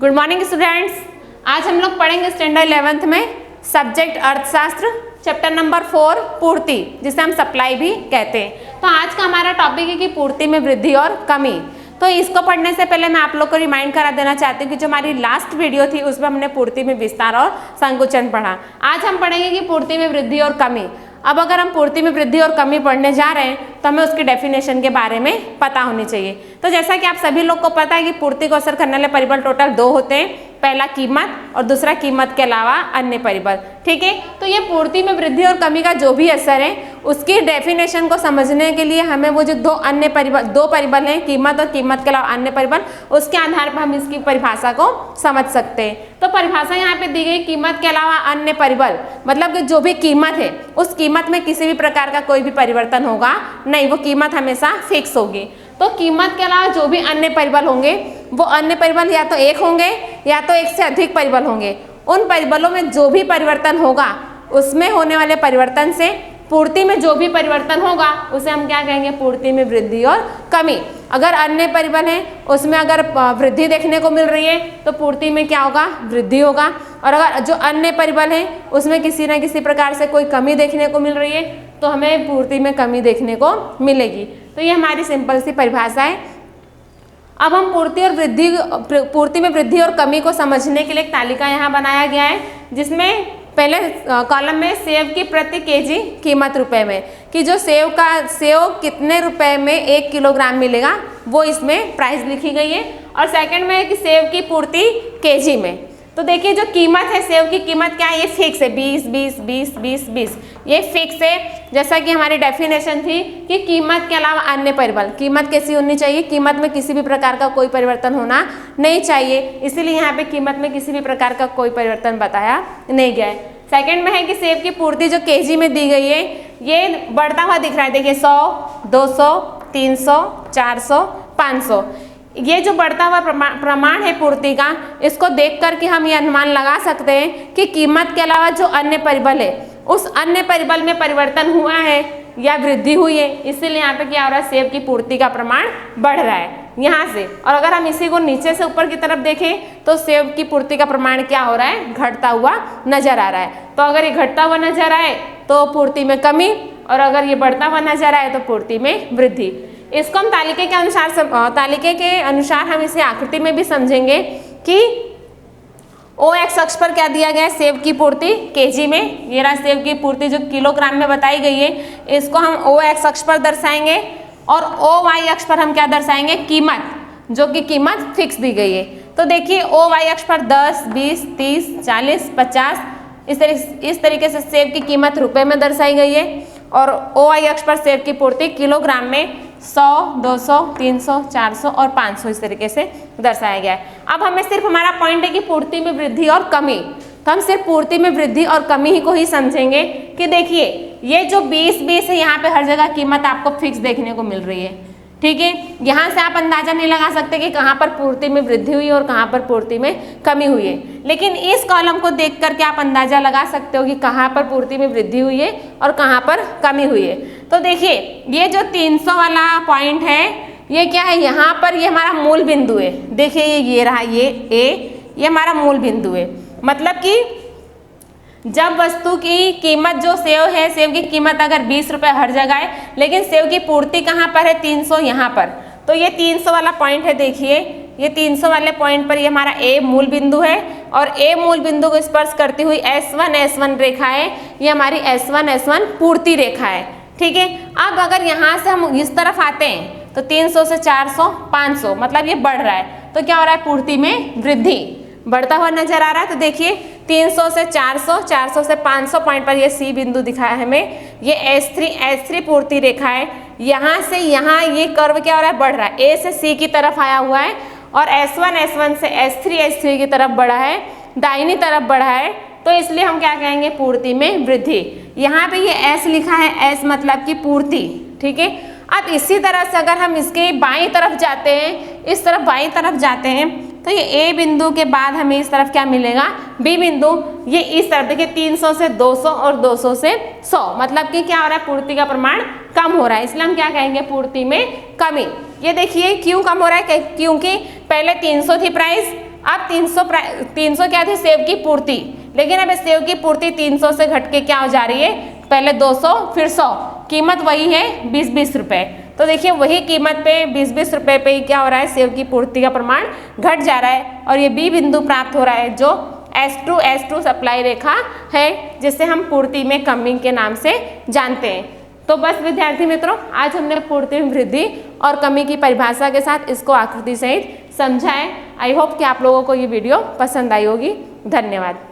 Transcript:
Good morning students. आज हम लोग पढ़ेंगे स्टैंडर्ड 11th में सब्जेक्ट अर्थशास्त्र चैप्टर नंबर 4 पूर्ति, जिसे हम सप्लाई भी कहते हैं। तो आज का हमारा टॉपिक है कि पूर्ति में वृद्धि और कमी। तो इसको पढ़ने से पहले मैं आप लोग को रिमाइंड करा देना चाहती हूँ कि जो हमारी लास्ट वीडियो थी उसमें हमने पूर्ति में विस्तार और संकुचन पढ़ा। आज हम पढ़ेंगे कि पूर्ति में वृद्धि और कमी। अब अगर हम पूर्ति में वृद्धि और कमी पढ़ने जा रहे हैं तो हमें उसकी डेफिनेशन के बारे में पता होनी चाहिए। तो जैसा कि आप सभी लोग को पता है कि पूर्ति को असर करने वाले परिबल टोटल 2 होते हैं, पहला कीमत और दूसरा कीमत के अलावा अन्य परिबल। ठीक है, तो ये पूर्ति में वृद्धि और कमी का जो भी असर है उसकी डेफिनेशन को समझने के लिए हमें वो जो दो परिबल हैं, कीमत और कीमत के अलावा अन्य परिबल, उसके आधार पर हम इसकी परिभाषा को समझ सकते हैं। तो परिभाषा यहाँ पे दी गई, कीमत के अलावा अन्य परिबल, मतलब कि जो भी कीमत है उस कीमत में किसी भी प्रकार का कोई भी परिवर्तन होगा नहीं, वो कीमत हमेशा फिक्स होगी। तो कीमत के अलावा जो भी अन्य परिबल होंगे वो अन्य परिबल या तो एक होंगे या तो एक से अधिक परिबल होंगे। उन परिबलों में जो भी परिवर्तन होगा उसमें होने वाले परिवर्तन से पूर्ति में जो भी परिवर्तन होगा उसे हम क्या कहेंगे, पूर्ति में वृद्धि और कमी। अगर अन्य परिबल हैं उसमें अगर वृद्धि देखने को मिल रही है तो पूर्ति में क्या होगा, वृद्धि होगा। और अगर जो अन्य परिबल हैं उसमें किसी न किसी प्रकार से कोई कमी देखने को मिल रही है तो हमें पूर्ति में कमी देखने को मिलेगी। तो ये हमारी सिंपल सी परिभाषा है। अब हम पूर्ति में वृद्धि और कमी को समझने के लिए एक तालिका यहाँ बनाया गया है, जिसमें पहले कॉलम में सेव की प्रति केजी कीमत रुपए में, कि जो सेव कितने रुपए में 1 किलोग्राम मिलेगा वो इसमें प्राइस लिखी गई है। और सेकंड में है कि सेव की पूर्ति केजी में। तो देखिए जो कीमत है, सेव की कीमत क्या है, ये फिक्स है, 20 20 20 20 20, ये फिक्स है। जैसा कि हमारी डेफिनेशन थी कि कीमत के अलावा अन्य परिबल, कीमत कैसी होनी चाहिए, कीमत में किसी भी प्रकार का कोई परिवर्तन होना नहीं चाहिए, इसीलिए यहाँ पे कीमत में किसी भी प्रकार का कोई परिवर्तन बताया नहीं गया है। सेकंड में है कि सेव की पूर्ति जो केजी में दी गई है ये बढ़ता हुआ दिख रहा है। देखिए 100 200 300 400 500, ये जो बढ़ता हुआ प्रमाण है पूर्ति का, इसको देख करके हम ये अनुमान लगा सकते हैं कि कीमत के अलावा जो अन्य परिबल है उस अन्य परिबल में परिवर्तन हुआ है या वृद्धि हुई है, इसीलिए यहाँ पे क्या हो रहा है, सेव की पूर्ति का प्रमाण बढ़ रहा है यहाँ से। और अगर हम इसी को नीचे से ऊपर की तरफ देखें तो सेव की पूर्ति का प्रमाण क्या हो रहा है, घटता हुआ नजर आ रहा है। तो अगर ये घटता हुआ नजर आए तो पूर्ति में कमी, और अगर ये बढ़ता हुआ नजर आए तो पूर्ति में वृद्धि। इसको हम तालिके के अनुसार हम इसे आकृति में भी समझेंगे कि ओ एक्स अक्ष पर क्या दिया गया है, सेव की पूर्ति केजी में। ये रहा सेव की पूर्ति जो किलोग्राम में बताई गई है, इसको हम ओ एक्स अक्ष पर दर्शाएंगे। और ओ वाई अक्ष पर हम क्या दर्शाएंगे, कीमत, जो कि कीमत फिक्स दी गई है। तो देखिए ओ वाई अक्ष पर 10 20 30 40 50 इस तरीके से सेव की कीमत रुपए में दर्शाई गई है। और ओ वाई अक्ष पर सेव की पूर्ति किलोग्राम में 100 200 300 400 और 500 इस तरीके से दर्शाया गया है। अब हमें सिर्फ हमारा पॉइंट है कि पूर्ति में वृद्धि और कमी, तो हम सिर्फ पूर्ति में वृद्धि और कमी ही को ही समझेंगे। कि देखिए ये जो 20 20 है, यहाँ पे हर जगह कीमत आपको फिक्स देखने को मिल रही है। ठीक है, यहाँ से आप अंदाजा नहीं लगा सकते कि कहाँ पर पूर्ति में वृद्धि हुई और कहाँ पर पूर्ति में कमी हुई है, लेकिन इस कॉलम को देख करके आप अंदाजा लगा सकते हो कि कहाँ पर पूर्ति में वृद्धि हुई है और कहाँ पर कमी हुई है। तो देखिए ये जो 300 वाला पॉइंट है ये क्या है, यहाँ पर ये हमारा मूल बिंदु है। देखिए ये रहा, ये हमारा मूल बिंदु है। मतलब कि जब वस्तु की कीमत जो सेव है, सेव की कीमत अगर 20 रुपये हर जगह है, लेकिन सेव की पूर्ति कहाँ पर है, 300 यहाँ पर। तो ये 300 वाला पॉइंट है। देखिए ये 300 वाले पॉइंट पर ये हमारा ए मूल बिंदु है, और ए मूल बिंदु को स्पर्श करती हुई S1 रेखा है, ये हमारी S1 पूर्ति रेखा है। ठीक है, अब अगर यहाँ से हम इस तरफ आते हैं तो 300 से 400 500, मतलब ये बढ़ रहा है। तो क्या हो रहा है, पूर्ति में वृद्धि बढ़ता हुआ नजर आ रहा है। तो देखिए 300 से 400 400 से 500 पॉइंट पर ये सी बिंदु दिखाया है हमें, ये S3 पूर्ति रेखा है। यहाँ से यहाँ ये कर्व क्या हो रहा है, बढ़ रहा है, ए से सी की तरफ आया हुआ है, और S1 से S3 की तरफ बढ़ा है, दाहिनी तरफ बढ़ा है। तो इसलिए हम क्या कहेंगे, पूर्ति में वृद्धि। यहाँ पे ये S लिखा है, S मतलब की पूर्ति। ठीक है, अब इसी तरह से अगर हम इसके बाईं तरफ जाते हैं, इस तरफ बाईं तरफ जाते हैं, तो ये ए बिंदु के बाद हमें इस तरफ क्या मिलेगा, बी बिंदु। ये इस तरफ देखिए 300 से 200 और 200 से 100, मतलब कि क्या हो रहा है, पूर्ति का प्रमाण कम हो रहा है। इसलिए हम क्या कहेंगे, पूर्ति में कमी। ये देखिए क्यों कम हो रहा है, क्योंकि पहले 300 थी प्राइस, अब 300 क्या थी, सेव की पूर्ति, लेकिन अब इस सेव की पूर्ति 300 से घट के क्या हो जा रही है, पहले 200 फिर 100, कीमत वही है 20-20 रुपए। तो देखिए वही कीमत पे 20-20 रुपए पे ही क्या हो रहा है, सेव की पूर्ति का प्रमाण घट जा रहा है और ये बी बिंदु प्राप्त हो रहा है जो S2 सप्लाई रेखा है, जिसे हम पूर्ति में कमी के नाम से जानते हैं। तो बस विद्यार्थी मित्रों, आज हमने पूर्ति में वृद्धि और कमी की परिभाषा के साथ इसको आकृति सहित समझा है। आई होप कि आप लोगों को ये वीडियो पसंद आई होगी। धन्यवाद।